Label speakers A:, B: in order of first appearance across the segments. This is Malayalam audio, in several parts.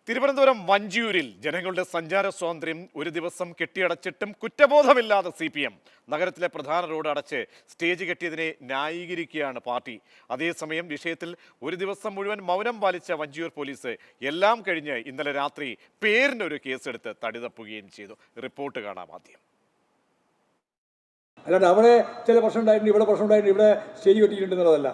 A: തിരുവനന്തപുരം വഞ്ചിയൂരിൽ ജനങ്ങളുടെ സഞ്ചാര സ്വാതന്ത്ര്യം ഒരു ദിവസം കെട്ടിയടച്ചിട്ടും കുറ്റബോധമില്ലാതെ CPM നഗരത്തിലെ പ്രധാന റോഡ് അടച്ച് സ്റ്റേജ് കെട്ടിയതിനെ ന്യായീകരിക്കുകയാണ് പാർട്ടി. അതേസമയം വിഷയത്തിൽ ഒരു ദിവസം മുഴുവൻ മൗനം പാലിച്ച വഞ്ചിയൂർ പോലീസ് എല്ലാം കഴിഞ്ഞ് ഇന്നലെ രാത്രി പേരിനൊരു കേസെടുത്ത് തടിതപ്പുകയും ചെയ്തു. റിപ്പോർട്ട് കാണാം ആദ്യം.
B: അല്ലാണ്ട് അവിടെ ചില പ്രശ്നം ഉണ്ടായിട്ടുണ്ട്, ഇവിടെ പ്രശ്നം ഉണ്ടായിട്ടുണ്ട്, ഇവിടെ സ്റ്റേജ് കെട്ടിയിട്ടുണ്ടെന്നുള്ളതല്ല.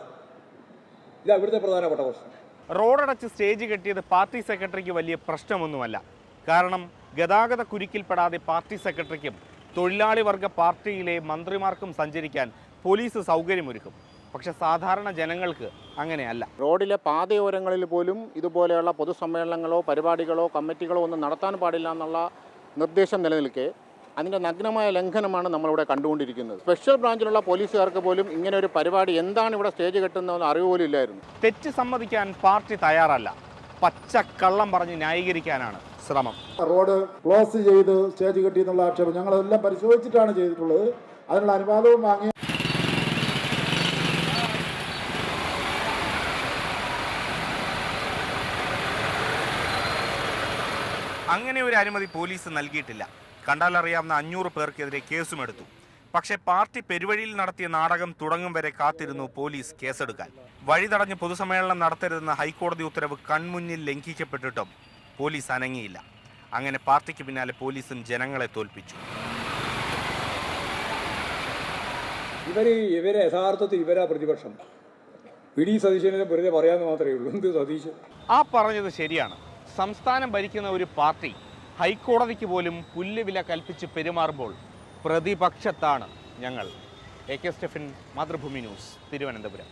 B: ഇതാ ഇവിടുത്തെ പ്രധാനപ്പെട്ട പ്രശ്നം.
C: റോഡടച്ച് സ്റ്റേജ് കെട്ടിയത് പാർട്ടി സെക്രട്ടറിക്ക് വലിയ പ്രശ്നമൊന്നുമല്ല. കാരണം ഗതാഗത കുരുക്കിൽപ്പെടാതെ പാർട്ടി സെക്രട്ടറിക്കും തൊഴിലാളി വർഗ പാർട്ടിയിലെ മന്ത്രിമാർക്കും സഞ്ചരിക്കാൻ പോലീസ് സൗകര്യമൊരുക്കും. പക്ഷെ സാധാരണ ജനങ്ങൾക്ക് അങ്ങനെയല്ല.
D: റോഡിലെ പാതയോരങ്ങളിൽ പോലും ഇതുപോലെയുള്ള പൊതുസമ്മേളനങ്ങളോ പരിപാടികളോ കമ്മിറ്റികളോ ഒന്നും നടത്താൻ പാടില്ല എന്നുള്ള നിർദ്ദേശം നിലനിൽക്കെ അതിൻ്റെ നഗ്നമായ ലംഘനമാണ് നമ്മളിവിടെ കണ്ടുകൊണ്ടിരിക്കുന്നത്. സ്പെഷ്യൽ ബ്രാഞ്ചിലുള്ള പോലീസുകാർക്ക് പോലും ഇങ്ങനെ ഒരു പരിപാടി എന്താണ് ഇവിടെ സ്റ്റേജ് കെട്ടുന്നതെന്ന് അറിവ് പോലും ഇല്ലായിരുന്നു.
C: തെറ്റ് സമ്മതിക്കാൻ പാർട്ടി തയ്യാറല്ല. പച്ചക്കള്ളം പറഞ്ഞ് ന്യായീകരിക്കാനാണ് ശ്രമം.
E: റോഡ് ക്ലോസ് ചെയ്ത് സ്റ്റേജ് കെട്ടി എന്നുള്ള ആക്ഷേപം ഞങ്ങളെല്ലാം പരിശോധിച്ചിട്ടാണ് ചെയ്തിട്ടുള്ളത്. അതിനുള്ള അനുവാദവും വാങ്ങി.
C: അങ്ങനെ ഒരു അനുമതി പോലീസ് നൽകിയിട്ടില്ല. കണ്ടാലറിയാവുന്ന 500 പേർക്കെതിരെ കേസുമെടുത്തു. പക്ഷേ പാർട്ടി പെരുവഴിയിൽ നടത്തിയ നാടകം തുടങ്ങും വരെ കാത്തിരുന്നു പോലീസ് കേസെടുക്കാൻ. വഴി തടഞ്ഞ് പൊതുസമ്മേളനം നടത്തരുതെന്ന ഹൈക്കോടതി ഉത്തരവ് കൺമുന്നിൽ ലംഘിക്കപ്പെട്ടിട്ടും പോലീസ് അനങ്ങിയില്ല. അങ്ങനെ പാർട്ടിക്ക് പിന്നാലെ പോലീസും ജനങ്ങളെ തോൽപ്പിച്ചു.
B: ഇവരെ യഥാർത്ഥത്തിൽ ഇവരാ പ്രതിപക്ഷം. വി.ഡി. സതീശനെ വെറുതെ പറയാമെന്ന് മാത്രമേ ഉള്ളൂ. എന്ത് സതീശൻ?
C: ആ പറഞ്ഞത് ശരിയാണ്. സംസ്ഥാനം ഭരിക്കുന്ന ഒരു പാർട്ടി ഹൈക്കോടതിക്ക് പോലും പുല്ലുവില കൽപ്പിച്ച് പെരുമാറുമ്പോൾ പ്രതിപക്ഷത്താണ് ഞങ്ങൾ. AK Stephen, Mathrubhumi news, Thiruvananthapuram.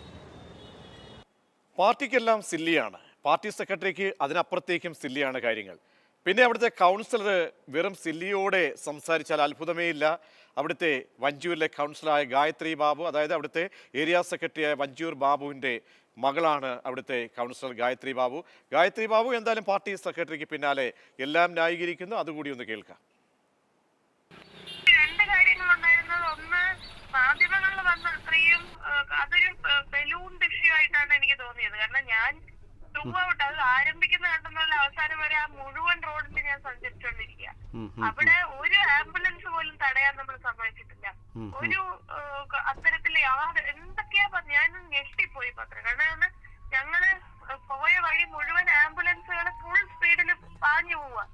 A: പാർട്ടിക്കെല്ലാം സില്ലിയാണ്, പാർട്ടി സെക്രട്ടറിക്ക് അതിനപ്പുറത്തേക്കും സില്ലിയാണ് കാര്യങ്ങൾ. പിന്നെ അവിടുത്തെ കൗൺസിലർ വെറും സില്ലിയോടെ സംസാരിച്ചാൽ അത്ഭുതമേ ഇല്ല. അവിടുത്തെ വഞ്ചിയൂരിലെ കൗൺസിലറായ ഗായത്രി ബാബു, അതായത് അവിടുത്തെ ഏരിയ സെക്രട്ടറിയായ വഞ്ചിയൂർ ബാബുവിൻ്റെ മകളാണ് അവിടുത്തെ കൗൺസിലർ ഗായത്രി ബാബു. ഗായത്രി ബാബു എന്തായാലും പാർട്ടി സെക്രട്ടറിക്ക് പിന്നാലെ എല്ലാം ന്യായീകരിക്കുന്നു. അതുകൂടി ഒന്ന് കേൾക്കാം.
F: രണ്ട് കാര്യങ്ങളുണ്ടായിരുന്നത്. ഒന്ന്, മാധ്യമങ്ങളിൽ വന്ന അത്രയും അതൊരു ബലൂൺ ഇഷ്യൂ ആയിട്ടാണ് എനിക്ക് തോന്നിയത്. കാരണം ഞാൻ ത്രൂ ഔട്ട് അത് ആരംഭിക്കുന്ന കണ്ടെന്നുള്ള അവസാനം വരെ ആ മുഴുവൻ റോഡിൽ ഞാൻ സഞ്ചരിച്ചുകൊണ്ടിരിക്കുക. അവിടെ ഒരു ആംബുലൻസ് പോലും തടയാൻ നമ്മൾ സമ്മതിച്ചിട്ടില്ല. ഒരു അത്തരത്തില് എന്തൊക്കെയാ ഞാൻ ഞെട്ടിപ്പോയി പത്രം. കാരണം ഞങ്ങള് പോയ വഴി മുഴുവൻ ആംബുലൻസുകൾ ഫുൾ സ്പീഡിൽ പാഞ്ഞു പോവുക.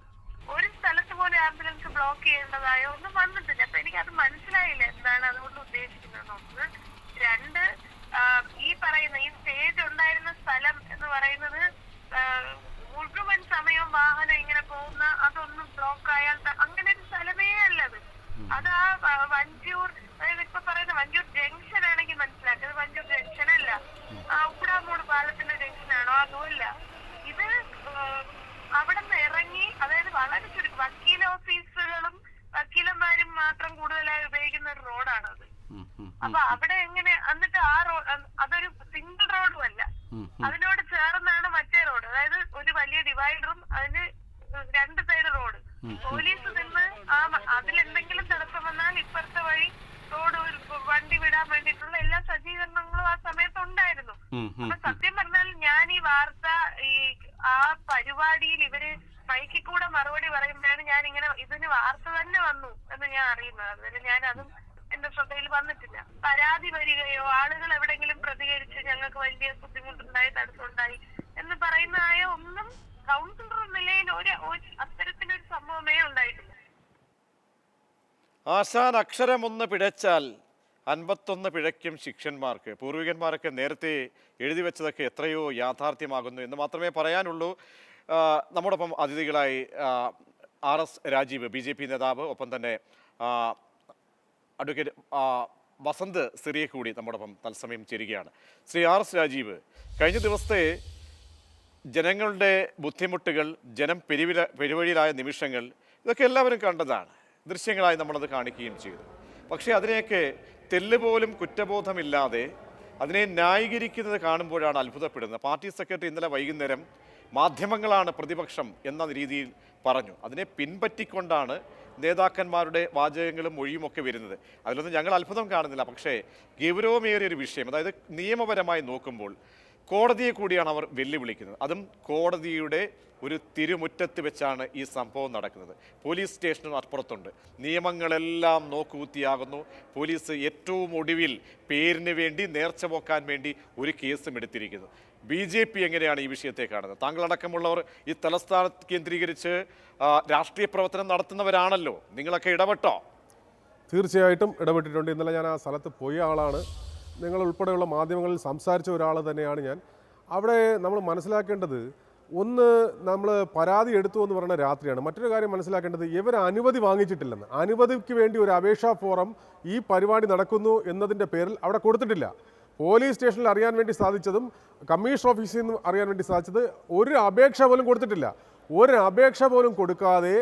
F: ഒരു സ്ഥലത്ത് പോലും ആംബുലൻസ് ബ്ലോക്ക് ചെയ്യേണ്ടതായോ ഒന്നും വന്നിട്ടില്ല. അപ്പൊ എനിക്കത് മനസ്സിലായില്ല എന്താണ് അതുകൊണ്ട് ഉദ്ദേശിക്കുന്നത്. ഒന്ന്. രണ്ട്, ഈ പറയുന്ന ഈ സ്റ്റേജ് ഉണ്ടായിരുന്ന സ്ഥലം എന്ന് പറയുന്നത് മുഴുവൻ സമയവും വാഹനം ഇങ്ങനെ പോകുന്ന അതൊന്നും ബ്ലോക്ക് ആയാൽ അങ്ങനെ ഒരു സ്ഥലമേ അല്ലത്. അത് ആ വഞ്ചിയൂർ, അതായത് ഇപ്പൊ പറയുന്ന വഞ്ചിയൂർ ജംഗ്ഷൻ ആണെങ്കിൽ മനസ്സിലാക്കുന്നത് വഞ്ചിയൂർ ജംഗ്ഷൻ അല്ല, ഉപ്പടാമൂട് പാലത്തിന്റെ ജംഗ്ഷനാണോ അതുമല്ല. ഇത് അവിടെ നിന്ന് ഇറങ്ങി, അതായത് വളരെ ചുരുക്കം വക്കീൽ ഓഫീസുകളും വക്കീലന്മാരും മാത്രം കൂടുതലായി ഉപയോഗിക്കുന്ന ഒരു റോഡാണത്. അപ്പൊ അവിടെ എങ്ങനെ, എന്നിട്ട് ആ റോഡ് അതൊരു സിംഗിൾ റോഡും അല്ല, അതിനോട് ചേർന്നാണ് മറ്റേ റോഡ്. അതായത് ഒരു വലിയ ഡിവൈഡറും അതിന് രണ്ട് സൈഡ് റോഡ്. പോലീസ് നിന്ന് അതിലെന്തെങ്കിലും തടസ്സം വന്നാൽ ഇപ്പുറത്തെ വഴി റോഡ് വണ്ടി വിടാൻ വേണ്ടിയിട്ടുള്ള എല്ലാ സജ്ജീകരണങ്ങളും ആ സമയത്ത് ഉണ്ടായിരുന്നു. അപ്പൊ സത്യം പറഞ്ഞാൽ ഞാൻ ഈ വാർത്ത ആ പരിപാടിയിൽ ഇവര് മൈക്കിൽ കൂടെ മറുപടി പറയുമ്പോഴാണ് ഞാൻ ഇങ്ങനെ ഇതിന് വാർത്ത തന്നെ വന്നു എന്ന് ഞാൻ അറിയുന്നത്. അതുവരെ ഞാൻ അതും എന്റെ ശ്രദ്ധയിൽ വന്നിട്ടില്ല. പരാതി വരികയോ ആളുകൾ എവിടെയെങ്കിലും പ്രതികരിച്ച് ഞങ്ങൾക്ക് വലിയ ബുദ്ധിമുട്ടുണ്ടായി തടസ്സമുണ്ടായി എന്ന് പറയുന്നതായ ഒന്നും കൗൺസിലർ നിലയിൽ അത്തരത്തിലൊരു സംഭവമേ ഉണ്ടായിട്ടില്ല.
A: ആശാൻ അക്ഷരമൊന്ന് പിഴച്ചാൽ 51 പിഴയ്ക്കും ശിഷ്യന്മാർക്ക്. പൂർവികന്മാരൊക്കെ നേരത്തെ എഴുതി വെച്ചതൊക്കെ എത്രയോ യാഥാർത്ഥ്യമാകുന്നു എന്ന് മാത്രമേ പറയാനുള്ളൂ. നമ്മോടൊപ്പം അതിഥികളായി RS രാജീവ്, BJP നേതാവ്, ഒപ്പം തന്നെ അഡ്വക്കേറ്റ് വസന്ത് സിറിയെ കൂടി നമ്മോടൊപ്പം തത്സമയം ചേരുകയാണ്. ശ്രീ RS രാജീവ്, കഴിഞ്ഞ ദിവസത്തെ ജനങ്ങളുടെ ബുദ്ധിമുട്ടുകൾ, ജനം പെരുവഴിയിലായ നിമിഷങ്ങൾ, ഇതൊക്കെ എല്ലാവരും കണ്ടതാണ്. ദൃശ്യങ്ങളായി നമ്മളത് കാണിക്കുകയും ചെയ്തു. പക്ഷേ അതിനെയൊക്കെ തെല്ലുപോലും കുറ്റബോധമില്ലാതെ അതിനെ ന്യായീകരിക്കുന്നത് കാണുമ്പോഴാണ് അത്ഭുതപ്പെടുന്നത്. പാർട്ടി സെക്രട്ടറി ഇന്നലെ വൈകുന്നേരം മാധ്യമങ്ങളാണ് പ്രതിപക്ഷം എന്ന രീതിയിൽ പറഞ്ഞു. അതിനെ പിൻപറ്റിക്കൊണ്ടാണ് നേതാക്കന്മാരുടെ വാചകങ്ങളും മൊഴിയുമൊക്കെ വരുന്നത്. അതിലൊന്നും ഞങ്ങൾ അത്ഭുതം കാണുന്നില്ല. പക്ഷേ ഗൗരവമേറിയൊരു വിഷയം, അതായത് നിയമപരമായി നോക്കുമ്പോൾ കോടതിയെ കൂടിയാണ് അവർ വെല്ലുവിളിക്കുന്നത്. അതും കോടതിയുടെ ഒരു തിരുമുറ്റത്ത് വെച്ചാണ് ഈ സംഭവം നടക്കുന്നത്. പോലീസ് സ്റ്റേഷനും അപ്പുറത്തുണ്ട്. നിയമങ്ങളെല്ലാം നോക്കുകുത്തിയാകുന്നു. പോലീസ് ഏറ്റവും ഒടുവിൽ പേരിന് വേണ്ടി നേർച്ച പോക്കാൻ വേണ്ടി ഒരു കേസും എടുത്തിരിക്കുന്നു. BJP എങ്ങനെയാണ് ഈ വിഷയത്തെ കാണുന്നത്? താങ്കളടക്കമുള്ളവർ ഈ തലസ്ഥാനത്ത് കേന്ദ്രീകരിച്ച് രാഷ്ട്രീയ പ്രവർത്തനം നടത്തുന്നവരാണല്ലോ. നിങ്ങളൊക്കെ ഇടപെട്ടോ?
G: തീർച്ചയായിട്ടും ഇടപെട്ടിട്ടുണ്ട്. ഇന്നലെ ഞാൻ ആ സ്ഥലത്ത് പോയ ആളാണ്. നിങ്ങൾ ഉൾപ്പെടെയുള്ള മാധ്യമങ്ങളിൽ സംസാരിച്ച ഒരാൾ തന്നെയാണ് ഞാൻ. അവിടെ നമ്മൾ മനസ്സിലാക്കേണ്ടത്, ഒന്ന്, നമ്മൾ പരാതി എടുത്തു എന്ന് പറയുന്ന രാത്രിയാണ്. മറ്റൊരു കാര്യം മനസ്സിലാക്കേണ്ടത്, ഇവർ അനുമതി വാങ്ങിച്ചിട്ടില്ലെന്ന്. അനുമതിക്ക് വേണ്ടി ഒരു അപേക്ഷാ ഫോറം ഈ പരിപാടി നടക്കുന്നു എന്നതിൻ്റെ പേരിൽ അവിടെ കൊടുത്തിട്ടില്ല. പോലീസ് സ്റ്റേഷനിൽ അറിയാൻ വേണ്ടി സാധിച്ചതും കമ്മീഷൻ ഓഫീസിൽ നിന്ന് അറിയാൻ വേണ്ടി സാധിച്ചത് ഒരു അപേക്ഷ പോലും കൊടുത്തിട്ടില്ല. ഒരു അപേക്ഷ പോലും കൊടുക്കാതെ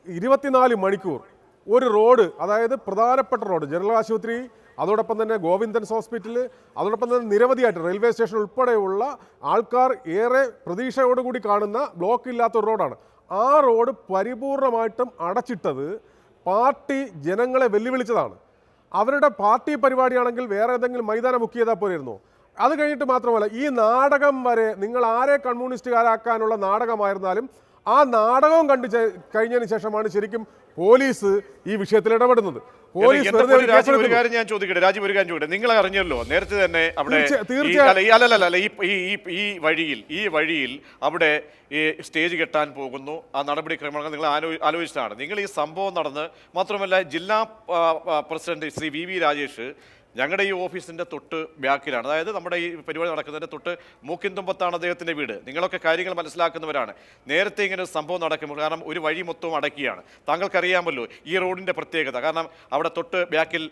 G: 24 മണിക്കൂർ ഒരു റോഡ്, അതായത് പ്രധാനപ്പെട്ട റോഡ്, ജനറൽ ആശുപത്രി, അതോടൊപ്പം തന്നെ ഗോവിന്ദൻസ് ഹോസ്പിറ്റൽ, അതോടൊപ്പം തന്നെ നിരവധിയായിട്ട് റെയിൽവേ സ്റ്റേഷൻ ഉൾപ്പെടെയുള്ള ആൾക്കാർ ഏറെ പ്രതീക്ഷയോടുകൂടി കാണുന്ന ബ്ലോക്ക് ഇല്ലാത്ത ഒരു റോഡാണ്. ആ റോഡ് പരിപൂർണമായിട്ടും അടച്ചിട്ടത് പാർട്ടി ജനങ്ങളെ വെല്ലുവിളിച്ചതാണ്. അവരുടെ പാർട്ടി പരിപാടിയാണെങ്കിൽ വേറെ ഏതെങ്കിലും മൈതാനം ബുക്ക് ചെയ്താൽ പോലെയിരുന്നോ? അത് കഴിഞ്ഞിട്ട് മാത്രമല്ല, ഈ നാടകം വരെ നിങ്ങൾ ആരെ കമ്മ്യൂണിസ്റ്റുകാരാക്കാനുള്ള നാടകമായിരുന്നാലും ആ നാടകവും കണ്ടു കഴിഞ്ഞതിന് ശേഷമാണ് ശരിക്കും പോലീസ് ഈ വിഷയത്തിൽ ഇടപെടുന്നത്. പോലീസ്
A: ഒരു കാര്യം ഞാൻ ചോദിക്കട്ടെ, രാജീവ് ഒരു കാര്യം ചോദിക്കട്ടെ. നിങ്ങൾ അറിഞ്ഞല്ലോ നേരത്തെ തന്നെ അവിടെ ഈ വഴിയിൽ അവിടെ ഈ സ്റ്റേജ് കെട്ടാൻ പോകുന്നു. ആ നടപടിക്രമങ്ങൾ നിങ്ങൾ ആലോചിച്ചതാണ്. നിങ്ങൾ ഈ സംഭവം നടന്ന് മാത്രമല്ല, ജില്ലാ പ്രസിഡന്റ് ശ്രീ VV രാജേഷ് ഞങ്ങളുടെ ഈ ഓഫീസിൻ്റെ തൊട്ട് ബാക്കിലാണ്. അതായത് നമ്മുടെ ഈ പരിപാടി നടക്കുന്നതിൻ്റെ തൊട്ട് മൂക്കിൻതുമ്പത്താണ് അദ്ദേഹത്തിൻ്റെ വീട്. നിങ്ങളൊക്കെ കാര്യങ്ങൾ മനസ്സിലാക്കുന്നവരാണ്. നേരത്തെ ഇങ്ങനെ ഒരു സംഭവം നടക്കുമ്പോൾ, കാരണം ഒരു വഴി മൊത്തവും അടക്കിയാണ്. താങ്കൾക്കറിയാമല്ലോ ഈ റോഡിൻ്റെ പ്രത്യേകത. കാരണം അവിടെ തൊട്ട് ബാക്കിൽ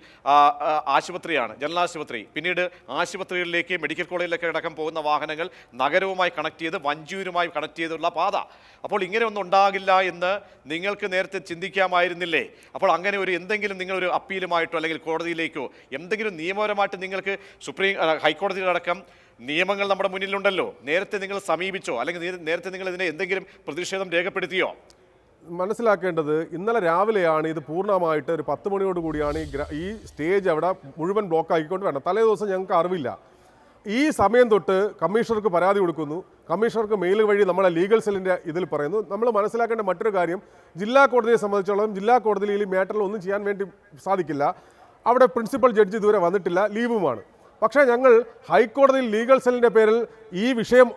A: ആശുപത്രിയാണ്, ജനറൽ ആശുപത്രി. പിന്നീട് ആശുപത്രികളിലേക്ക്, മെഡിക്കൽ കോളേജിലൊക്കെ അടക്കം പോകുന്ന വാഹനങ്ങൾ നഗരവുമായി കണക്ട് ചെയ്ത് വഞ്ചൂരുമായി കണക്ട് ചെയ്തുള്ള പാത. അപ്പോൾ ഇങ്ങനെ ഒന്നും ഉണ്ടാകില്ല എന്ന് നിങ്ങൾക്ക് നേരത്തെ ചിന്തിക്കാമായിരുന്നില്ലേ? അപ്പോൾ അങ്ങനെ ഒരു എന്തെങ്കിലും നിങ്ങളൊരു അപ്പീലുമായിട്ടോ അല്ലെങ്കിൽ കോടതിയിലേക്കോ എന്തെങ്കിലും നിയമപരമായിട്ട് നിങ്ങൾക്ക് ഹൈക്കോടതിയിലടക്കം നിയമങ്ങൾ നമ്മുടെ മുന്നിലുണ്ടല്ലോ, നേരത്തെ നിങ്ങൾ സമീപിച്ചോ അല്ലെങ്കിൽ നേരത്തെ നിങ്ങൾ ഇതിനെ എന്തെങ്കിലും പ്രതിഷേധം രേഖപ്പെടുത്തിയോ?
G: മനസ്സിലാക്കേണ്ടത്, ഇന്നലെ രാവിലെയാണ് ഇത് പൂർണ്ണമായിട്ട് ഒരു 10 മണിയോട് കൂടിയാണ് ഈ സ്റ്റേജ് അവിടെ മുഴുവൻ ബ്ലോക്ക് ആക്കിക്കൊണ്ട് വേണം. തലേ ദിവസം ഞങ്ങൾക്ക് അറിവില്ല. ഈ സമയം തൊട്ട് കമ്മീഷണർക്ക് പരാതി കൊടുക്കുന്നു. കമ്മീഷണർക്ക് മെയിൽ വഴി നമ്മളെ ലീഗൽ സെല്ലിൻ്റെ ഇതിൽ പറയുന്നു. നമ്മൾ മനസ്സിലാക്കേണ്ട മറ്റൊരു കാര്യം, ജില്ലാ കോടതിയെ സംബന്ധിച്ചോളം ജില്ലാ കോടതിയിൽ ഈ മാറ്ററിൽ ഒന്നും ചെയ്യാൻ വേണ്ടി സാധിക്കില്ല. അവിടെ പ്രിൻസിപ്പൽ ജഡ്ജി ഇതുവരെ വന്നിട്ടില്ല, ലീവുമാണ്. പക്ഷേ ഞങ്ങൾ ഹൈക്കോടതിയിൽ ലീഗൽ സെല്ലിൻ്റെ പേരിൽ ഈ വിഷയം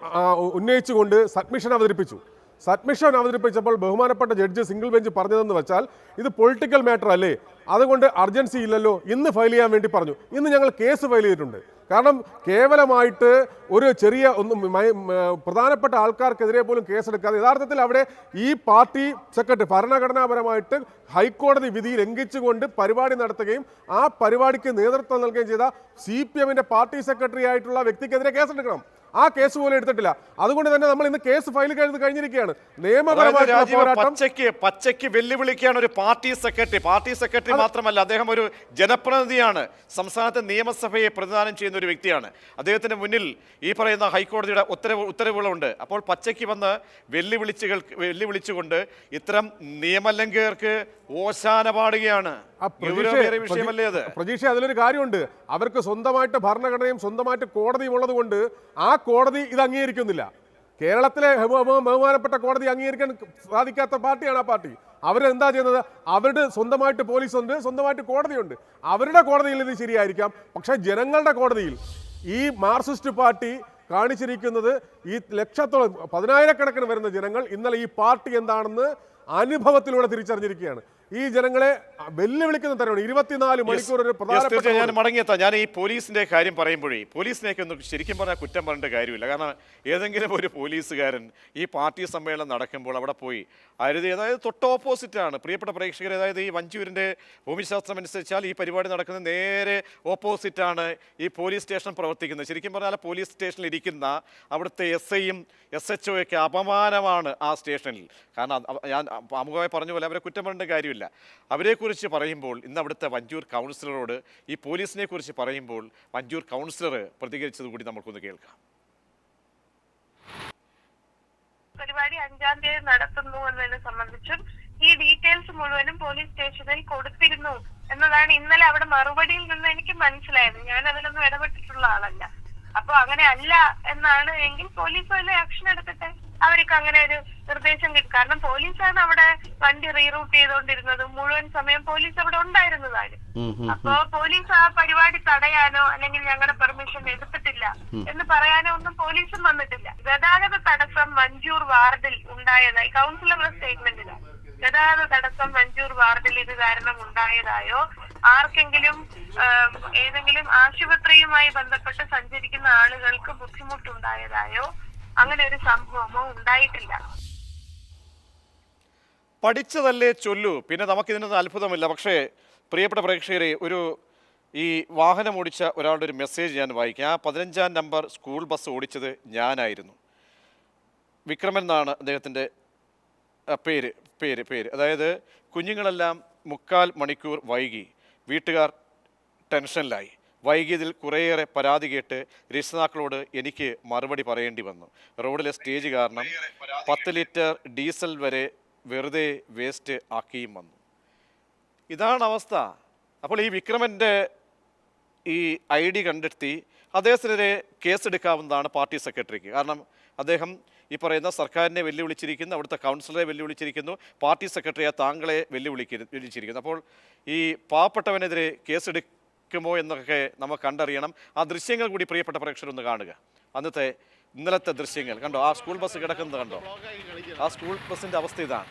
G: ഉന്നയിച്ചുകൊണ്ട് സബ്മിഷൻ അവതരിപ്പിച്ചു. സബ്മിഷൻ അവതരിപ്പിച്ചപ്പോൾ ബഹുമാനപ്പെട്ട ജഡ്ജി സിംഗിൾ ബെഞ്ച് പറഞ്ഞതെന്ന് വെച്ചാൽ, ഇത് പൊളിറ്റിക്കൽ മാറ്റർ അല്ലേ, അതുകൊണ്ട് അർജൻസി ഇല്ലല്ലോ, ഇന്ന് ഫയൽ ചെയ്യാൻ വേണ്ടി പറഞ്ഞു. ഇന്ന് ഞങ്ങൾ കേസ് ഫയൽ ചെയ്തിട്ടുണ്ട്. കാരണം കേവലമായിട്ട് ഒരു ചെറിയ പ്രധാനപ്പെട്ട ആൾക്കാർക്കെതിരെ പോലും കേസെടുക്കാതെ യഥാർത്ഥത്തിൽ അവിടെ ഈ പാർട്ടി സെക്രട്ടറി ഭരണഘടനാപരമായിട്ട് ഹൈക്കോടതി വിധി ലംഘിച്ചുകൊണ്ട് പരിപാടി നടത്തുകയും ആ പരിപാടിക്ക് നേതൃത്വം നൽകുകയും ചെയ്ത CPM പാർട്ടി സെക്രട്ടറി ആയിട്ടുള്ള വ്യക്തിക്കെതിരെ കേസെടുക്കണം. ആ കേസ് പോലും എടുത്തിട്ടില്ല. അതുകൊണ്ട് തന്നെ നമ്മൾ ഇന്ന് കേസ് ഫയൽ ചെയ്ത് കഴിഞ്ഞിരിക്കുകയാണ്.
A: പച്ചയ്ക്ക് വെല്ലുവിളിക്കുകയാണ് ഒരു പാർട്ടി സെക്രട്ടറി മാത്രമല്ല, അദ്ദേഹം ഒരു ജനപ്രതിനിധിയാണ്. സംസ്ഥാനത്തെ നിയമസഭയെ പ്രതിദാനം ചെയ്യുന്ന ഒരു വ്യക്തിയാണ്. അദ്ദേഹത്തിന് മുന്നിൽ ഈ പറയുന്ന ഹൈക്കോടതിയുടെ ഉത്തരവുകളുണ്ട്. അപ്പോൾ പച്ചയ്ക്ക് വന്ന് വെല്ലുവിളിച്ചുകൊണ്ട് ഇത്തരം നിയമലംഘകർക്ക് ഓശാന പാടുകയാണ്. വിഷയമല്ലേ അത്?
G: പ്രതീക്ഷ, അതിലൊരു കാര്യമുണ്ട്. അവർക്ക് സ്വന്തമായിട്ട് ഭരണഘടനയും സ്വന്തമായിട്ട് കോടതിയും ഉള്ളത് കൊണ്ട് ആ കോടതി ഇത് അംഗീകരിക്കുന്നില്ല. കേരളത്തിലെ ബഹുമാനപ്പെട്ട കോടതി അംഗീകരിക്കാൻ സാധിക്കാത്ത പാർട്ടിയാണ് ആ പാർട്ടി. അവരെന്താ ചെയ്യുന്നത്? അവരുടെ സ്വന്തമായിട്ട് പോലീസുണ്ട്, സ്വന്തമായിട്ട് കോടതിയുണ്ട്. അവരുടെ കോടതിയിൽ ഇത് ശരിയായിരിക്കാം. പക്ഷേ ജനങ്ങളുടെ കോടതിയിൽ ഈ മാർക്സിസ്റ്റ് പാർട്ടി കാണിച്ചിരിക്കുന്നത്, ഈ ലക്ഷത്തോളം 10,000-കണക്കിന് വരുന്ന ജനങ്ങൾ ഇന്നലെ ഈ പാർട്ടി എന്താണെന്ന് അനുഭവത്തിലൂടെ തിരിച്ചറിഞ്ഞിരിക്കുകയാണ്. ഈ ജനങ്ങളെ വെല്ലുവിളിക്കുന്ന തരമാണ് 24 മണിക്കൂർ ഒരു പ്രധാനപ്പെട്ട.
A: ഞാൻ മടങ്ങിയെത്താം. ഞാൻ ഈ പോലീസിന്റെ കാര്യം പറയുമ്പോഴേ, പോലീസിനെയൊക്കെ ഒന്ന് ശരിക്കും പറഞ്ഞാൽ കുറ്റം പറഞ്ഞിട്ട് കാര്യമില്ല. കാരണം ഏതെങ്കിലും ഒരു പോലീസുകാരൻ ഈ പാർട്ടി സമ്മേളനം നടക്കുമ്പോൾ അവിടെ പോയി അതായത് തൊട്ട് ഓപ്പോസിറ്റാണ് പ്രിയപ്പെട്ട പ്രേക്ഷകർ. അതായത് ഈ വഞ്ചൂരിൻ്റെ ഭൂമിശാസ്ത്രം അനുസരിച്ചാൽ ഈ പരിപാടി നടക്കുന്നത് നേരെ ഓപ്പോസിറ്റാണ് ഈ പോലീസ് സ്റ്റേഷൻ പ്രവർത്തിക്കുന്നത്. ശരിക്കും പറഞ്ഞാൽ പോലീസ് സ്റ്റേഷനിൽ ഇരിക്കുന്ന അവിടുത്തെ SIയും SHO ഒക്കെ അപമാനമാണ് ആ സ്റ്റേഷനിൽ. കാരണം ഞാൻ ആമുഖമായി പറഞ്ഞ പോലെ അവരെ കുറ്റം പറഞ്ഞിട്ട് കാര്യമില്ല. അവരെക്കുറിച്ച് പറയുമ്പോൾ, ഇന്ന് അവിടുത്തെ വഞ്ചൂർ കൗൺസിലറോട് ഈ പോലീസിനെ കുറിച്ച് പറയുമ്പോൾ വഞ്ചൂർ കൗൺസിലർ പ്രതികരിച്ചത് കൂടി നമുക്കൊന്ന് കേൾക്കാം.
F: പരിപാടി 5-ാം തീയതി നടത്തുന്നു എന്നതിനെ സംബന്ധിച്ചും ഈ ഡീറ്റെയിൽസ് മുഴുവനും പോലീസ് സ്റ്റേഷനിൽ കൊടുത്തിരുന്നു എന്നതാണ് ഇന്നലെ അവിടെ മറുപടിയിൽ നിന്ന് എനിക്ക് മനസ്സിലായത്. ഞാൻ അതിലൊന്നും ഇടപെട്ടിട്ടുള്ള ആളല്ല. അപ്പൊ അങ്ങനെ അല്ല എന്നാണ് എങ്കിൽ പോലീസ് വല്ല ആക്ഷൻ എടുക്കട്ടെ. അവർക്ക് അങ്ങനെ ഒരു നിർദ്ദേശം കിട്ടും. കാരണം പോലീസാണ് അവിടെ വണ്ടി റീറൂട്ട് ചെയ്തുകൊണ്ടിരുന്നത്. മുഴുവൻ സമയം പോലീസ് അവിടെ ഉണ്ടായിരുന്നതാണ്. അപ്പൊ പോലീസ് ആ പരിപാടി തടയാനോ അല്ലെങ്കിൽ ഞങ്ങളുടെ പെർമിഷൻ എടുത്തിട്ടില്ല എന്ന് പറയാനോ ഒന്നും പോലീസും വന്നിട്ടില്ല. ഗതാഗത തടസ്സം മഞ്ചൂർ വാർഡിൽ ഉണ്ടായതായി കൗൺസിലറുടെ സ്റ്റേറ്റ്മെന്റിലാണ്. ഗതാഗത തടസ്സം മഞ്ചൂർ വാർഡിൽ ഇത് കാരണം ഉണ്ടായതായോ ആർക്കെങ്കിലും ഏതെങ്കിലും ആശുപത്രിയുമായി ബന്ധപ്പെട്ട് സഞ്ചരിക്കുന്ന ആളുകൾക്ക് ബുദ്ധിമുട്ടുണ്ടായതായോ അങ്ങനെ ഒരു സംഭവമോ ഉണ്ടായിട്ടില്ല.
A: പഠിച്ചതല്ലേ ചൊല്ലു, പിന്നെ നമുക്കിതിനൊന്നും അത്ഭുതമില്ല. പക്ഷേ പ്രിയപ്പെട്ട പ്രേക്ഷകരെ, ഈ വാഹനം ഓടിച്ച ഒരാളുടെ ഒരു മെസ്സേജ് ഞാൻ വായിക്കാം. ആ 15-ാം നമ്പർ സ്കൂൾ ബസ് ഓടിച്ചത് ഞാനായിരുന്നു. വിക്രമൻ എന്നാണ് അദ്ദേഹത്തിൻ്റെ പേര്. അതായത് കുഞ്ഞുങ്ങളെല്ലാം 3/4 മണിക്കൂർ വൈകി. വീട്ടുകാർ ടെൻഷനിലായി. വൈകിയതിൽ കുറേയേറെ പരാതി കേട്ട് രക്ഷിതാക്കളോട് എനിക്ക് മറുപടി പറയേണ്ടി വന്നു. റോഡിലെ സ്റ്റേജ് കാരണം 10 ലിറ്റർ ഡീസൽ വരെ വെറുതെ വേസ്റ്റ് ആക്കിയും വന്നു. ഇതാണ് അവസ്ഥ. അപ്പോൾ ഈ വിക്രമൻ്റെ ഈ ID കണ്ടെത്തി അദ്ദേഹത്തിനെതിരെ കേസെടുക്കാവുന്നതാണ് പാർട്ടി സെക്രട്ടറിക്ക്. കാരണം അദ്ദേഹം ഈ പറയുന്ന സർക്കാരിനെ വെല്ലുവിളിച്ചിരിക്കുന്നു, അവിടുത്തെ കൗൺസിലറെ വെല്ലുവിളിച്ചിരിക്കുന്നു, പാർട്ടി സെക്രട്ടറിയെ താങ്കളെ വെല്ലുവിളിച്ചിരിക്കുന്നു. അപ്പോൾ ഈ പാവപ്പെട്ടവനെതിരെ കേസെടുക്കുമോ എന്നൊക്കെ നമുക്ക് കണ്ടറിയണം. ആ ദൃശ്യങ്ങൾ കൂടി പ്രിയപ്പെട്ട പ്രേക്ഷകരൊന്ന് കാണുക. ഇന്നലത്തെ ദൃശ്യങ്ങൾ കണ്ടോ? ആ സ്കൂൾ ബസ് കിടക്കുന്നത് കണ്ടോ? ആ സ്കൂൾ ബസ്സിൻ്റെ അവസ്ഥ ഇതാണ്.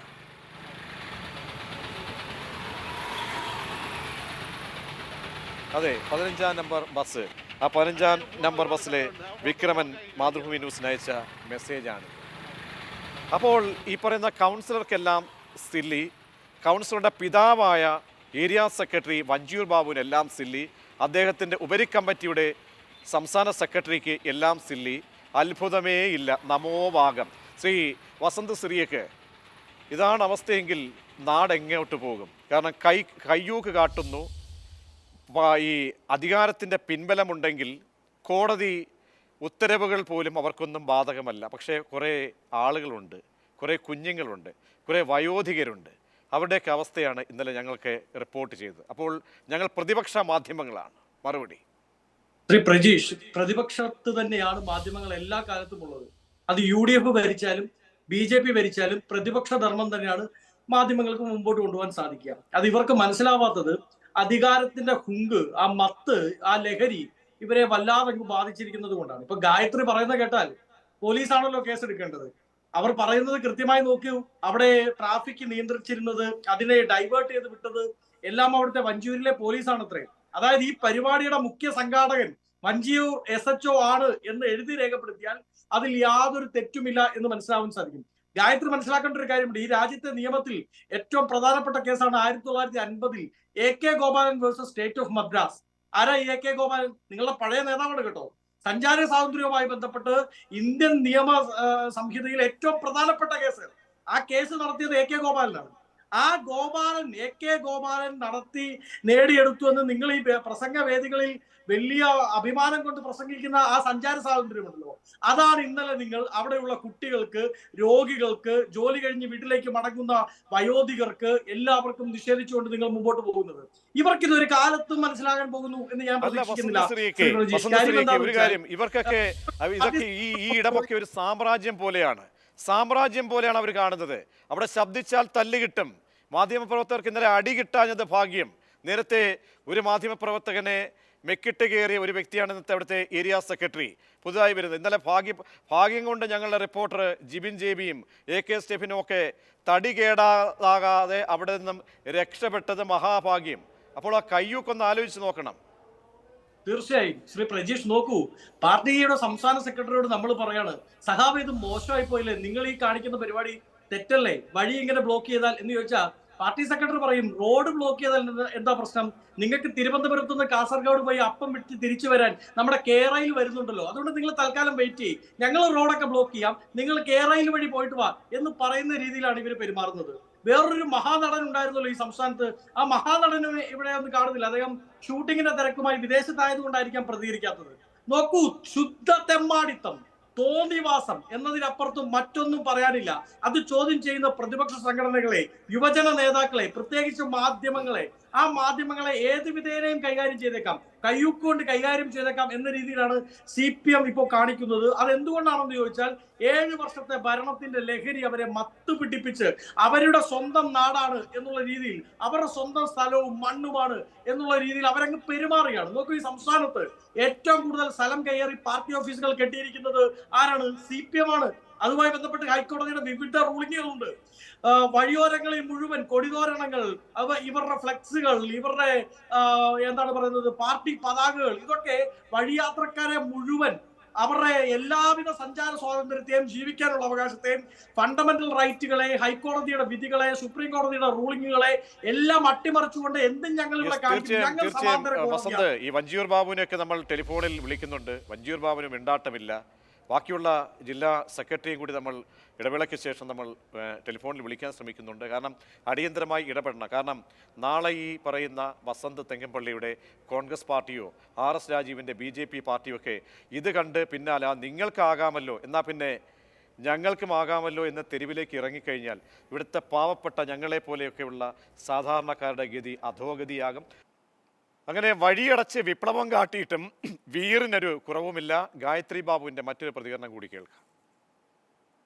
A: അതെ, 15-ാം നമ്പർ ബസ്. ആ 15-ാം നമ്പർ ബസ്സിലെ വിക്രമൻ മാതൃഭൂമി ന്യൂസിന് അയച്ച മെസ്സേജാണ്. അപ്പോൾ ഈ പറയുന്ന കൗൺസിലർക്കെല്ലാം സില്ലി, കൗൺസിലറുടെ പിതാവായ ഏരിയ സെക്രട്ടറി വഞ്ചൂർ ബാബുവിനെല്ലാം സില്ലി, അദ്ദേഹത്തിൻ്റെ ഉപരി കമ്മിറ്റിയുടെ സംസ്ഥാന സെക്രട്ടറിക്ക് എല്ലാം സില്ലി. അത്ഭുതമേ ഇല്ല. നമോഭാഗം. ശ്രീ വസന്ത് സിറിയക്ക് ഇതാണ് അവസ്ഥയെങ്കിൽ നാടെങ്ങോട്ട് പോകും? കാരണം കയ്യൂക്ക് കാട്ടുന്നു. ഈ അധികാരത്തിൻ്റെ പിൻബലമുണ്ടെങ്കിൽ കോടതി ഉത്തരവുകൾ പോലും അവർക്കൊന്നും ബാധകമല്ല. പക്ഷേ കുറേ ആളുകളുണ്ട്, കുറേ കുഞ്ഞുങ്ങളുണ്ട്, കുറേ വയോധികരുണ്ട്. അവരുടെയൊക്കെ അവസ്ഥയാണ് ഇന്നലെ ഞങ്ങൾക്ക് റിപ്പോർട്ട് ചെയ്തത്. അപ്പോൾ ഞങ്ങൾ പ്രതിപക്ഷ മാധ്യമങ്ങളാണ്. മറുപടി
H: ശ്രീ പ്രജീഷ്, പ്രതിപക്ഷത്ത് തന്നെയാണ് മാധ്യമങ്ങൾ എല്ലാ കാലത്തും ഉള്ളത്. അത് UDF ഭരിച്ചാലും BJP ഭരിച്ചാലും പ്രതിപക്ഷ ധർമ്മം തന്നെയാണ് മാധ്യമങ്ങൾക്ക് മുമ്പോട്ട് കൊണ്ടുപോകാൻ സാധിക്കുക. അത് ഇവർക്ക് മനസ്സിലാവാത്തത് അധികാരത്തിന്റെ ഹുങ്ക്, ആ മത്ത്, ആ ലഹരി ഇവരെ വല്ലാതെ ബാധിച്ചിരിക്കുന്നത് കൊണ്ടാണ്. ഇപ്പൊ ഗായത്രി പറയുന്ന കേട്ടാൽ പോലീസാണല്ലോ കേസെടുക്കേണ്ടത്. അവർ പറയുന്നത് കൃത്യമായി നോക്കൂ. അവിടെ ട്രാഫിക് നിയന്ത്രിച്ചിരുന്നത്, അതിനെ ഡൈവേർട്ട് ചെയ്ത് വിട്ടത് എല്ലാം അവിടുത്തെ വഞ്ചൂരിലെ പോലീസാണത്രേ. അതായത് ഈ പരിപാടിയുടെ മുഖ്യ സംഘാടകൻ വഞ്ചിയൂർ SHO ആണ് എന്ന് എഴുതി രേഖപ്പെടുത്തിയാൽ അതിൽ യാതൊരു തെറ്റുമില്ല എന്ന് മനസ്സിലാവാൻ സാധിക്കും. ഗായത്രി മനസ്സിലാക്കേണ്ട ഒരു കാര്യമുണ്ട്. ഈ രാജ്യത്തെ നിയമത്തിൽ ഏറ്റവും പ്രധാനപ്പെട്ട കേസാണ് 1950 AK Gopalan versus state of Madras. ആരാ AK ഗോപാലൻ? നിങ്ങളുടെ പഴയ നേതാവാണ് കേട്ടോ. സഞ്ചാര സ്വാതന്ത്ര്യവുമായി ബന്ധപ്പെട്ട് ഇന്ത്യൻ നിയമ സംഹിതയിൽ ഏറ്റവും പ്രധാനപ്പെട്ട കേസ്. ആ കേസ് നടത്തിയത് AK ഗോപാലനാണ്. ആ AK ഗോപാലൻ നടത്തി നേടിയെടുത്തു എന്ന് നിങ്ങൾ ഈ പ്രസംഗ വേദികളിൽ വലിയ അഭിമാനം കൊണ്ട് പ്രസംഗിക്കുന്ന ആ സഞ്ചാര സ്വാതന്ത്ര്യമുണ്ടല്ലോ, അതാണ് ഇന്നലെ നിങ്ങൾ അവിടെയുള്ള കുട്ടികൾക്ക്, രോഗികൾക്ക്, ജോലി കഴിഞ്ഞ് വീട്ടിലേക്ക് മടങ്ങുന്ന വയോധികർക്ക് എല്ലാവർക്കും നിഷേധിച്ചുകൊണ്ട് നിങ്ങൾ മുമ്പോട്ട് പോകുന്നത്. ഇവർക്ക് ഇതൊരു കാലത്തും മനസ്സിലാകാൻ പോകുന്നു എന്ന് ഞാൻ പ്രതീക്ഷിക്കുന്നില്ല.
A: ഇവർക്കൊക്കെ ഇതൊക്കെ ഈ ഇടമൊക്കെ ഒരു സാമ്രാജ്യം പോലെയാണ് അവർ കാണുന്നത്. അവിടെ ശബ്ദിച്ചാൽ തല്ല് കിട്ടും. മാധ്യമപ്രവർത്തകർക്ക് ഇന്നലെ അടി കിട്ടാഞ്ഞത് ഭാഗ്യം. നേരത്തെ ഒരു മാധ്യമപ്രവർത്തകനെ മെക്കിട്ട് കയറിയ ഒരു വ്യക്തിയാണ് ഇന്നത്തെ അവിടുത്തെ ഏരിയ സെക്രട്ടറി പുതുതായി വരുന്നത്. ഇന്നലെ ഭാഗ്യം കൊണ്ട് ഞങ്ങളുടെ റിപ്പോർട്ടർ ജിബിൻ ജേബിയും AK സ്റ്റെഫിനും ഒക്കെ തടി കേടാകാതെ അവിടെ നിന്നും രക്ഷപ്പെട്ടത് മഹാഭാഗ്യം. അപ്പോൾ ആ കയ്യൂക്കൊന്ന് ആലോചിച്ച് നോക്കണം.
H: തീർച്ചയായും ശ്രീ പ്രജീഷ് നോക്കൂ, പാർട്ടിയുടെ സംസ്ഥാന സെക്രട്ടറിയോട് നമ്മൾ പറയാണ്, സഹാബ് ഇത് മോശമായി പോയില്ലേ, നിങ്ങൾ ഈ കാണിക്കുന്ന പരിപാടി തെറ്റല്ലേ, വഴി ഇങ്ങനെ ബ്ലോക്ക് ചെയ്താൽ എന്ന് ചോദിച്ചാൽ പാർട്ടി സെക്രട്ടറി പറയും, റോഡ് ബ്ലോക്ക് ചെയ്താൽ എന്താ പ്രശ്നം, നിങ്ങൾക്ക് തിരുവനന്തപുരത്ത് നിന്ന് കാസർഗോഡ് പോയി അപ്പം വിട്ട് തിരിച്ചു വരാൻ നമ്മുടെ കേരയിൽ വരുന്നുണ്ടല്ലോ, അതുകൊണ്ട് നിങ്ങൾ തൽക്കാലം വെയിറ്റ് ചെയ്യും, ഞങ്ങൾ റോഡൊക്കെ ബ്ലോക്ക് ചെയ്യാം, നിങ്ങൾ കേരയിൽ വഴി പോയിട്ട് വാ എന്ന് പറയുന്ന രീതിയിലാണ് ഇവർ പെരുമാറുന്നത്. വേറൊരു മഹാനടൻ ഉണ്ടായിരുന്നല്ലോ ഈ സംസ്ഥാനത്ത്, ആ മഹാനടനും ഇവിടെ ഒന്നും കാണുന്നില്ല. അദ്ദേഹം ഷൂട്ടിങ്ങിന്റെ തിരക്കുമായി വിദേശത്തായതുകൊണ്ടായിരിക്കാം പ്രതികരിക്കാത്തത്. നോക്കൂ, ശുദ്ധ തെമ്മാടിത്തം, തോന്നിവാസം എന്നതിനപ്പുറത്തും മറ്റൊന്നും പറയാനില്ല. അത് ചോദ്യം ചെയ്യുന്ന പ്രതിപക്ഷ സംഘടനകളെ, യുവജന നേതാക്കളെ, പ്രത്യേകിച്ച് മാധ്യമങ്ങളെ, ആ മാധ്യമങ്ങളെ ഏത് വിധേനയും കൈകാര്യം ചെയ്തേക്കാം. കയ്യൂക്കൊണ്ട് കൈകാര്യം ചെയ്തേക്കാം എന്ന രീതിയിലാണ് CPM ഇപ്പോൾ കാണിക്കുന്നത്. അതെന്തുകൊണ്ടാണെന്ന് ചോദിച്ചാൽ 7 വർഷത്തെ ഭരണത്തിന്റെ ലഹരി അവരെ മത്ത് പിടിപ്പിച്ച് അവരുടെ സ്വന്തം നാടാണ് എന്നുള്ള രീതിയിൽ, അവരുടെ സ്വന്തം സ്ഥലവും മണ്ണുമാണ് എന്നുള്ള രീതിയിൽ അവരങ്ങ് പെരുമാറുകയാണ്. നോക്കൂ, ഈ സംസ്ഥാനത്ത് ഏറ്റവും കൂടുതൽ സ്ഥലം കയ്യേറി പാർട്ടി ഓഫീസുകൾ കെട്ടിയിരിക്കുന്നത് ആരാണ്? CPM ആണ്. അതുമായി ബന്ധപ്പെട്ട് ഹൈക്കോടതിയുടെ വിവിധ റൂളിങ്ങുകളുണ്ട്. വഴിയോരങ്ങളിൽ മുഴുവൻ കൊടിതോരണങ്ങൾ, ഇവരുടെ ഫ്ലെക്സുകൾ, ഇവരുടെ എന്താണ് പറയുന്നത്, പാർട്ടി പതാകകൾ, ഇതൊക്കെ വഴിയാത്രക്കാരെ മുഴുവൻ അവരുടെ എല്ലാവിധ സഞ്ചാര സ്വാതന്ത്ര്യത്തെയും ജീവിക്കാനുള്ള അവകാശത്തെയും ഫണ്ടമെന്റൽ റൈറ്റുകളെ, ഹൈക്കോടതിയുടെ വിധികളെ, സുപ്രീം കോടതിയുടെ റൂളിങ്ങുകളെ എല്ലാം അട്ടിമറിച്ചുകൊണ്ട് എന്തും ഞങ്ങൾ ഇവിടെ കാണിക്കും. ഞങ്ങൾ
A: വസന്ത്, ഈ വഞ്ചിയൂർ ബാബുവിനെയൊക്കെ നമ്മൾ ടെലിഫോണിൽ വിളിക്കുന്നുണ്ട്. വഞ്ചിയൂർ ബാബുവിന് മിണ്ടാട്ടമില്ല. ബാക്കിയുള്ള ജില്ലാ സെക്രട്ടറിയും കൂടി നമ്മൾ ഇടവേളയ്ക്ക് ശേഷം നമ്മൾ ടെലിഫോണിൽ വിളിക്കാൻ ശ്രമിക്കുന്നുണ്ട്. കാരണം അടിയന്തരമായി ഇടപെടണം. കാരണം നാളെ ഈ പറയുന്ന വസന്ത് തെങ്ങമ്പള്ളിയുടെ കോൺഗ്രസ് പാർട്ടിയോ RS രാജീവിൻ്റെ BJP പാർട്ടിയോ ഒക്കെ ഇത് കണ്ട് പിന്നാലെ നിങ്ങൾക്കാകാമല്ലോ, എന്നാൽ പിന്നെ ഞങ്ങൾക്കും ആകാമല്ലോ എന്ന തെരുവിലേക്ക് ഇറങ്ങിക്കഴിഞ്ഞാൽ ഇവിടുത്തെ പാവപ്പെട്ട ഞങ്ങളെപ്പോലെയൊക്കെയുള്ള സാധാരണക്കാരുടെ ഗതി അധോഗതിയാകും. അങ്ങനെ വഴിയടച്ച് വിപ്ലവം കാട്ടിയിട്ടും വീറിനൊരു കുറവുമില്ല. ഗായത്രി ബാബുവിന്റെ മറ്റൊരു പ്രതികരണം കൂടി കേൾക്കാം.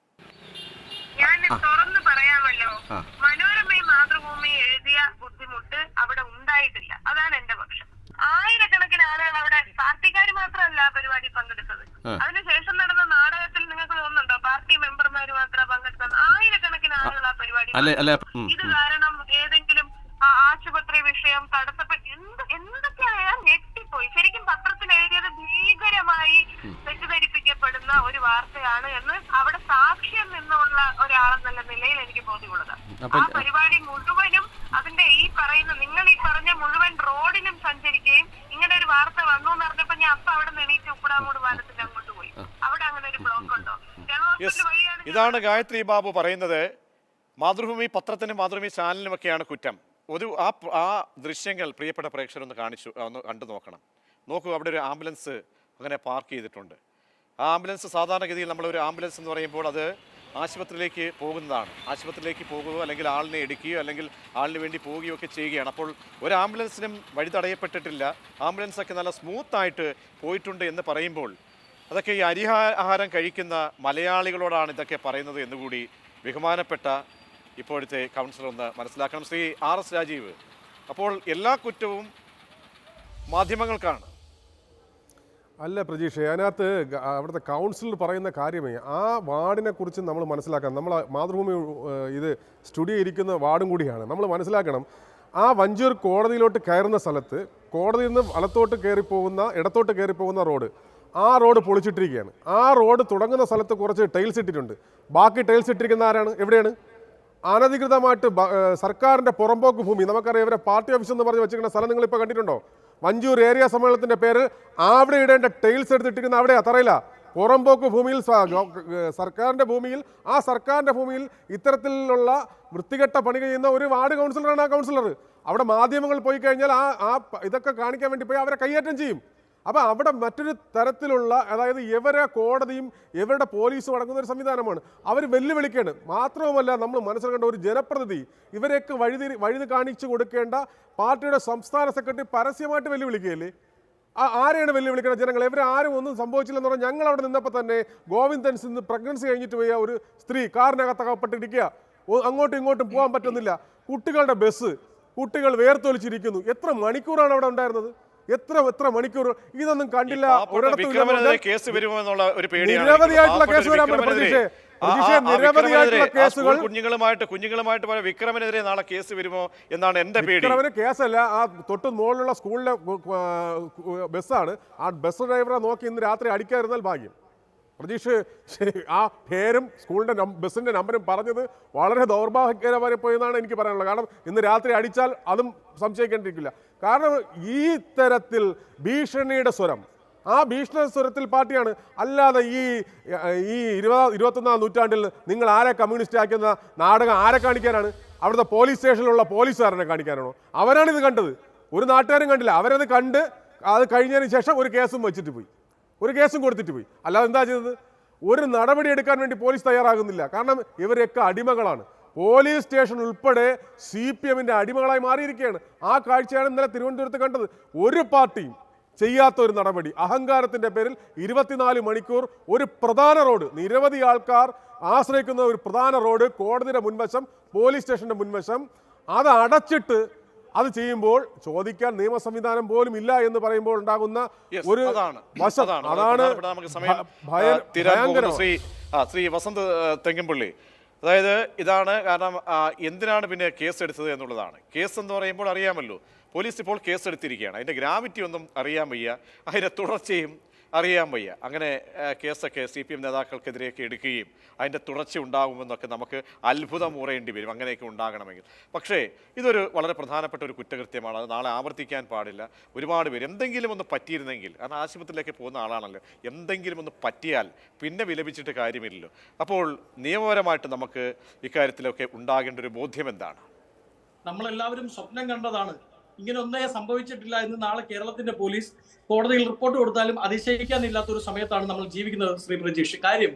F: ഞാൻ തുറന്നു പറയാമല്ലോ, മനോരമയും മാതൃഭൂമിയും എഴുതിയ ബുദ്ധിമുട്ട് അവിടെ ഉണ്ടായിട്ടില്ല. അതാണ് എന്റെ പക്ഷം. ആയിരക്കണക്കിന് ആളുകൾ അവിടെ, പാർട്ടിക്കാർ മാത്രമല്ല പരിപാടി പങ്കെടുത്തത്. അതിനുശേഷം നടന്ന നാടകത്തിൽ നിങ്ങൾക്ക് തോന്നുന്നുണ്ടോ പാർട്ടി മെമ്പർമാർ മാത്രം പങ്കെടുത്തത്? ആയിരക്കണക്കിന് ആളുകൾ ആ പരിപാടി. ഇത് കാരണം ഏതെങ്കിലും ആശുപത്രി വിഷയം തടസ്സപ്പെട്ട് എന്തൊക്കെയാണ് ഞെട്ടിപ്പോയി. ശരിക്കും പത്രത്തിൽ എഴുതിയത് ഭീകരമായി തെറ്റിദ്ധരിപ്പിക്കപ്പെടുന്ന ഒരു വാർത്തയാണ് എന്ന് അവിടെ സാക്ഷ്യം നിന്നുള്ള ഒരാളെന്നുള്ള നിലയിൽ എനിക്ക് ബോധ്യമുള്ളത്. ആ പരിപാടി മുഴുവനും അതിന്റെ ഈ പറഞ്ഞ മുഴുവൻ റോഡിലും സഞ്ചരിക്കുകയും ഇങ്ങനെ ഒരു വാർത്ത വന്നു എന്ന് പറഞ്ഞപ്പോ ഞാൻ അപ്പൊ അവിടെ എണീറ്റ് ഉപ്പടാമൂട് പാലത്തിന്റെ അങ്ങോട്ട് പോയി. അവിടെ അങ്ങനെ ഒരു ബ്ലോക്ക് ഉണ്ടോ?
A: ഇതാണ് ഗായത്രി ബാബു പറയുന്നത്. മാതൃഭൂമി പത്രത്തിനും മാതൃഭൂമി ചാനലിനുമൊക്കെയാണ് കുറ്റം. ആ ദൃശ്യങ്ങൾ പ്രിയപ്പെട്ട പ്രേക്ഷകരൊന്ന് ഒന്ന് കണ്ടു നോക്കണം. നോക്കൂ, അവിടെ ഒരു ആംബുലൻസ് അങ്ങനെ പാർക്ക് ചെയ്തിട്ടുണ്ട്. ആ ആംബുലൻസ് സാധാരണഗതിയിൽ നമ്മളൊരു ആംബുലൻസ് എന്ന് പറയുമ്പോൾ അത് ആശുപത്രിയിലേക്ക് പോകുന്നതാണ്. ആശുപത്രിയിലേക്ക് പോകുകയോ അല്ലെങ്കിൽ ആളിനെ എടുക്കുകയോ അല്ലെങ്കിൽ ആളിന് വേണ്ടി പോവുകയോ ഒക്കെ ചെയ്യുകയാണ്. അപ്പോൾ ഒരു ആംബുലൻസിനും വഴി തടയപ്പെട്ടിട്ടില്ല. ആംബുലൻസൊക്കെ നല്ല സ്മൂത്തായിട്ട് പോയിട്ടുണ്ട് എന്ന് പറയുമ്പോൾ അതൊക്കെ ഈ അരിയാഹാരം കഴിക്കുന്ന മലയാളികളോടാണ് ഇതൊക്കെ പറയുന്നത് എന്നുകൂടി ബഹുമാനപ്പെട്ട ഇപ്പോഴത്തെ കൗൺസിലർ ഒന്ന് മനസ്സിലാക്കണം. ശ്രീ RS രാജീവ്, അപ്പോൾ എല്ലാ കുറ്റവും മാധ്യമങ്ങൾക്കാണ്?
G: അല്ല പ്രജീഷ്, അതിനകത്ത് അവിടുത്തെ കൗൺസിലർ പറയുന്ന കാര്യമേ ആ വാർഡിനെ കുറിച്ച് നമ്മൾ മനസ്സിലാക്കണം. നമ്മൾ മാതൃഭൂമി ഇത് സ്റ്റുഡിയോ ഇരിക്കുന്ന വാർഡും കൂടിയാണ്. നമ്മൾ മനസ്സിലാക്കണം, ആ വഞ്ചൂർ കോടതിയിലോട്ട് കയറുന്ന സ്ഥലത്ത് കോടതിയിൽ നിന്ന് വലത്തോട്ട് കയറിപ്പോകുന്ന ഇടത്തോട്ട് കയറിപ്പോകുന്ന റോഡ്, ആ റോഡ് പൊളിച്ചിട്ടിരിക്കുകയാണ്. ആ റോഡ് തുടങ്ങുന്ന സ്ഥലത്ത് കുറച്ച് ടൈൽസ് ഇട്ടിട്ടുണ്ട്. ബാക്കി ടൈൽസ് ഇട്ടിരിക്കുന്ന ആരാണ്? എവിടെയാണ്? അനധികൃതമായിട്ട് സർക്കാരിൻ്റെ പുറമ്പോക്ക് ഭൂമി, നമുക്കറിയാം ഇവരെ പാർട്ടി ഓഫീസ് എന്ന് പറഞ്ഞ് വെച്ചിരിക്കുന്ന സ്ഥലം നിങ്ങളിപ്പോൾ കണ്ടിട്ടുണ്ടോ? വഞ്ചൂർ ഏരിയ സമ്മേളനത്തിൻ്റെ പേരിൽ അവിടെ ഇടേണ്ട ടൈൽസ് എടുത്തിട്ടിരിക്കുന്ന അവിടെയാ, തറയില്ല. പുറമ്പോക്ക് ഭൂമിയിൽ, സർക്കാരിൻ്റെ ഭൂമിയിൽ, ആ സർക്കാരിൻ്റെ ഭൂമിയിൽ ഇത്തരത്തിലുള്ള വൃത്തികെട്ട പണി ചെയ്യുന്ന ഒരു വാർഡ് കൗൺസിലറാണ് ആ കൗൺസിലർ. അവിടെ മാധ്യമങ്ങൾ പോയി കഴിഞ്ഞാൽ ഇതൊക്കെ കാണിക്കാൻ വേണ്ടി പോയി അവരെ കയ്യേറ്റം ചെയ്യും. അപ്പോൾ അവിടെ മറ്റൊരു തരത്തിലുള്ള, അതായത് ഇവരെ കോടതിയും ഇവരുടെ പോലീസും അടങ്ങുന്ന ഒരു സംവിധാനമാണ്. അവർ വെല്ലുവിളിക്കുകയാണ്. മാത്രവുമല്ല, നമ്മൾ മനസ്സിലാക്കേണ്ട ഒരു ജനപ്രതിനിധി ഇവരെയൊക്കെ വഴുതി കാണിച്ചു കൊടുക്കേണ്ട പാർട്ടിയുടെ സംസ്ഥാന സെക്രട്ടറി പരസ്യമായിട്ട് വെല്ലുവിളിക്കുകയല്ലേ? ആരെയാണ് വെല്ലുവിളിക്കുന്നത്? ജനങ്ങൾ. ഇവരാരും ഒന്നും സംഭവിച്ചില്ലെന്ന് പറഞ്ഞാൽ ഞങ്ങൾ അവിടെ നിന്നപ്പോൾ തന്നെ ഗോവിന്ദൻസ് ഇന്ന് പ്രഗ്നൻസി കഴിഞ്ഞിട്ട് പോയ ഒരു സ്ത്രീ കാറിനകത്തകപ്പെട്ടിരിക്കുക, അങ്ങോട്ടും ഇങ്ങോട്ടും പോകാൻ പറ്റുന്നില്ല. കുട്ടികളുടെ ബസ്, കുട്ടികൾ വേർത്തൊലിച്ചിരിക്കുന്നു. എത്ര മണിക്കൂറാണ് അവിടെ ഉണ്ടായിരുന്നത്? എത്ര മണിക്കൂർ? ഇതൊന്നും കണ്ടില്ല. നിരവധിയായിട്ടുള്ള കേസ് വരാൻ പ്രതീക്ഷ. നിരവധിയായിട്ടുള്ള കേസുകൾ
A: കുഞ്ഞുങ്ങളുമായിട്ട് വിക്രമനെതിരെ നാളെ കേസ് വരുമോ എന്നാണ് എന്റെ പേടി.
G: വിക്രമന് കേസല്ല, ആ തൊട്ട് മുകളിലുള്ള സ്കൂളിലെ ബസ്സാണ്. ആ ബസ് ഡ്രൈവറെ നോക്കി ഇന്ന് രാത്രി അടിക്കാതിരുന്നാൽ ഭാഗ്യം. പ്രതീക്ഷ ആ പേരും സ്കൂളിൻ്റെ ബസ്സിൻ്റെ നമ്പരും പറഞ്ഞത് വളരെ ദൗർഭാഗ്യകരമായി പോയെന്നാണ് എനിക്ക് പറയാനുള്ളത്. കാരണം ഇന്ന് രാത്രി അടിച്ചാൽ അതും സംശയിക്കേണ്ടിരിക്കില്ല. കാരണം ഈ തരത്തിൽ ഭീഷണിയുടെ സ്വരം, ആ ഭീഷണി സ്വരത്തിൽ പാർട്ടിയാണ്. അല്ലാതെ ഈ 21ാം നൂറ്റാണ്ടിൽ നിങ്ങൾ ആരെ കമ്മ്യൂണിസ്റ്റ് ആക്കുന്ന നാടകം ആരെ കാണിക്കാനാണ്? അവിടുത്തെ പോലീസ് സ്റ്റേഷനിലുള്ള പോലീസുകാരനെ കാണിക്കാനാണോ? അവരാണിത് കണ്ടത്. ഒരു നാട്ടുകാരും കണ്ടില്ല. അവരത് കണ്ട് അത് കഴിഞ്ഞതിന് ശേഷം ഒരു കേസും വെച്ചിട്ട് പോയി, ഒരു കേസും കൊടുത്തിട്ട് പോയി. അല്ലാതെ എന്താ ചെയ്തത്? ഒരു നടപടി എടുക്കാൻ വേണ്ടി പോലീസ് തയ്യാറാകുന്നില്ല. കാരണം ഇവരൊക്കെ അടിമകളാണ്. പോലീസ് സ്റ്റേഷൻ ഉൾപ്പെടെ CPMന്റെ അടിമകളായി മാറിയിരിക്കുകയാണ്. ആ കാഴ്ചയാണ് ഇന്നലെ തിരുവനന്തപുരത്ത് കണ്ടത്. ഒരു പാർട്ടിയും ചെയ്യാത്ത ഒരു നടപടി, അഹങ്കാരത്തിൻ്റെ പേരിൽ 24 മണിക്കൂർ ഒരു പ്രധാന റോഡ്, നിരവധി ആൾക്കാർ ആശ്രയിക്കുന്ന ഒരു പ്രധാന റോഡ്, കോടതിയുടെ മുൻവശം, പോലീസ് സ്റ്റേഷൻ്റെ മുൻവശം, അത് അടച്ചിട്ട് അത് ചെയ്യുമ്പോൾ ചോദിക്കാൻ നിയമ സംവിധാനം പോലും ഇല്ല എന്ന് പറയുമ്പോൾ ഉണ്ടാകുന്ന ഒരു വശം, അതാണ് ഭയങ്കരം.
A: ശ്രീ വസന്ത് തെങ്ങമ്പള്ളി, അതായത് ഇതാണ് കാരണം എന്തിനാണ് പിന്നെ കേസ് എടുത്തത് എന്നുള്ളതാണ്. കേസ് എന്ന് പറയുമ്പോൾ അറിയാമല്ലോ, പോലീസ് ഇപ്പോൾ കേസ് എടുത്തിരിക്കുകയാണ്. അതിൻ്റെ ഗ്രാവിറ്റി ഒന്നും അറിയാൻ വയ്യ, അതിൻ്റെ തുടർച്ചയും അറിയാൻ വയ്യ. അങ്ങനെ കേസൊക്കെ CPM നേതാക്കൾക്കെതിരെയൊക്കെ എടുക്കുകയും അതിൻ്റെ തുടർച്ച ഉണ്ടാകുമെന്നൊക്കെ നമുക്ക് അത്ഭുതം ഊറേണ്ടി വരും അങ്ങനെയൊക്കെ ഉണ്ടാകണമെങ്കിൽ. പക്ഷേ ഇതൊരു വളരെ പ്രധാനപ്പെട്ട ഒരു കുറ്റകൃത്യമാണ്, അത് നാളെ ആവർത്തിക്കാൻ പാടില്ല. ഒരുപാട് പേര് എന്തെങ്കിലും ഒന്ന് പറ്റിയിരുന്നെങ്കിൽ, കാരണം ആശുപത്രിയിലേക്ക് പോകുന്ന ആളാണല്ലോ, എന്തെങ്കിലും ഒന്ന് പറ്റിയാൽ പിന്നെ വിലപിച്ചിട്ട് കാര്യമില്ലല്ലോ. അപ്പോൾ നിയമപരമായിട്ട് നമുക്ക് ഇക്കാര്യത്തിലൊക്കെ ഉണ്ടാകേണ്ട ഒരു ബോധ്യം എന്താണ്?
H: നമ്മളെല്ലാവരും സ്വപ്നം കണ്ടതാണ്, ഇങ്ങനെ ഒന്നേ സംഭവിച്ചിട്ടില്ല എന്ന് നാളെ കേരളത്തിന്റെ പോലീസ് കോടതിയിൽ റിപ്പോർട്ട് കൊടുത്താലും അതിശയിക്കാനില്ലാത്ത ഒരു സമയത്താണ് നമ്മൾ ജീവിക്കുന്നത് ശ്രീ പ്രജീഷ്. കാര്യം,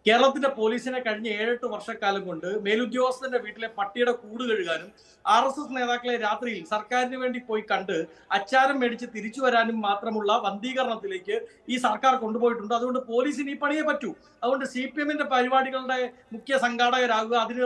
H: കേരളത്തിന്റെ പോലീസിനെ കഴിഞ്ഞ 7-8 വർഷക്കാലം കൊണ്ട് മേലുദ്യോഗസ്ഥന്റെ വീട്ടിലെ പട്ടിയുടെ കൂട് കഴുകാനും RSS നേതാക്കളെ രാത്രിയിൽ സർക്കാരിന് വേണ്ടി പോയി കണ്ട് അച്ചാരം മേടിച്ച് തിരിച്ചു വരാനും മാത്രമുള്ള വന്ധീകരണത്തിലേക്ക് ഈ സർക്കാർ കൊണ്ടുപോയിട്ടുണ്ട്. അതുകൊണ്ട് പോലീസിന് ഈ പണിയെ പറ്റൂ. അതുകൊണ്ട് CPMന്റെ പരിപാടികളുടെ മുഖ്യ സംഘാടകരാകുക, അതിന്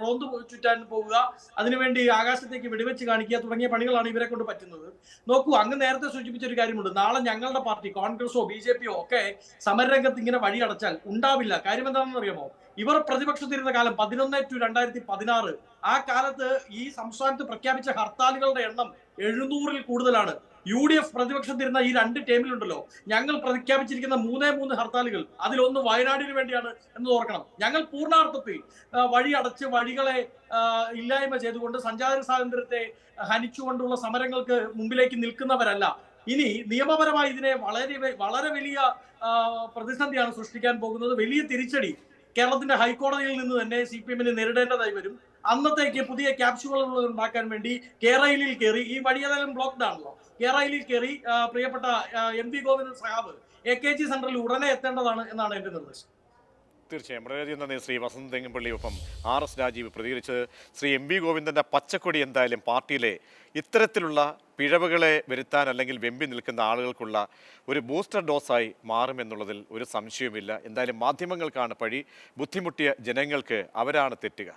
H: റോന്ത് ചുറ്റാൻ പോവുക, അതിനുവേണ്ടി ആകാശത്തേക്ക് വെടിവെച്ച് കാണിക്കുക തുടങ്ങിയ പണികളാണ് ഇവരെ കൊണ്ട് പറ്റുന്നത്. നോക്കൂ, അങ്ങ് നേരത്തെ സൂചിപ്പിച്ച ഒരു കാര്യമുണ്ട്. നാളെ ഞങ്ങളുടെ പാർട്ടി കോൺഗ്രസോ BJPയോ ഒക്കെ സമരരംഗത്ത് ഇങ്ങനെ വഴിയടച്ചാൽ ഉണ്ടാവില്ല. കാര്യം എന്താണെന്ന് അറിയാമോ? ഇവർ പ്രതിപക്ഷത്തിരുന്ന കാലം 2011-2016 ആ കാലത്ത് ഈ സംസ്ഥാനത്ത് പ്രഖ്യാപിച്ച ഹർത്താലുകളുടെ എണ്ണം 700-ൽ കൂടുതലാണ്. UDF പ്രതിപക്ഷത്തിരുന്ന ഈ 2 ടേമിലുണ്ടല്ലോ, ഞങ്ങൾ പ്രഖ്യാപിച്ചിരിക്കുന്ന 3 ഹർത്താലുകൾ, അതിലൊന്ന് വയനാടിന് വേണ്ടിയാണ് എന്ന് ഓർക്കണം. ഞങ്ങൾ പൂർണ്ണാർത്ഥത്തിൽ വഴി അടച്ച് വഴികളെ ഇല്ലായ്മ ചെയ്തുകൊണ്ട് സഞ്ചാര സ്വാതന്ത്ര്യത്തെ ഹനിച്ചുകൊണ്ടുള്ള സമരങ്ങൾക്ക് മുമ്പിലേക്ക് നിൽക്കുന്നവരല്ല. ഇനി നിയമപരമായി ഇതിനെ വളരെ വലിയ പ്രതിസന്ധിയാണ് സൃഷ്ടിക്കാൻ പോകുന്നത്. വലിയ തിരിച്ചടി കേരളത്തിന്റെ ഹൈക്കോടതിയിൽ നിന്ന് തന്നെ CPMന് നേരിടേണ്ടതായി വരും. അന്നത്തേക്ക് പുതിയ ക്യാപ്സ്യൂളുകൾ ഉണ്ടാക്കാൻ വേണ്ടി കേരളയിൽ കയറി, ഈ വഴി ഏതായാലും ബ്ലോക്ക്ഡ് ആണല്ലോ, കേരളയിൽ കയറി പ്രിയപ്പെട്ട MV ഗോവിന്ദൻ സഹാബ് AKG സെന്ററിൽ ഉടനെ എത്തേണ്ടതാണ് എന്നാണ് എന്റെ നിർദ്ദേശം.
A: തീർച്ചയായും വളരെയധികം നന്ദി ശ്രീ വസന്ത് തെങ്ങമ്പള്ളിയൊപ്പം RS രാജീവ് പ്രതികരിച്ച്. ശ്രീ MV ഗോവിന്ദൻ്റെ പച്ചക്കൊടി എന്തായാലും പാർട്ടിയിലെ ഇത്തരത്തിലുള്ള പിഴവുകളെ വരുത്താൻ അല്ലെങ്കിൽ വെമ്പി നിൽക്കുന്ന ആളുകൾക്കുള്ള ഒരു ബൂസ്റ്റർ ഡോസായി മാറുമെന്നുള്ളതിൽ ഒരു സംശയവുമില്ല. എന്തായാലും മാധ്യമങ്ങൾക്കാണ് പഴി, ബുദ്ധിമുട്ടിയ ജനങ്ങൾക്ക് അവരാണ് തെറ്റുക.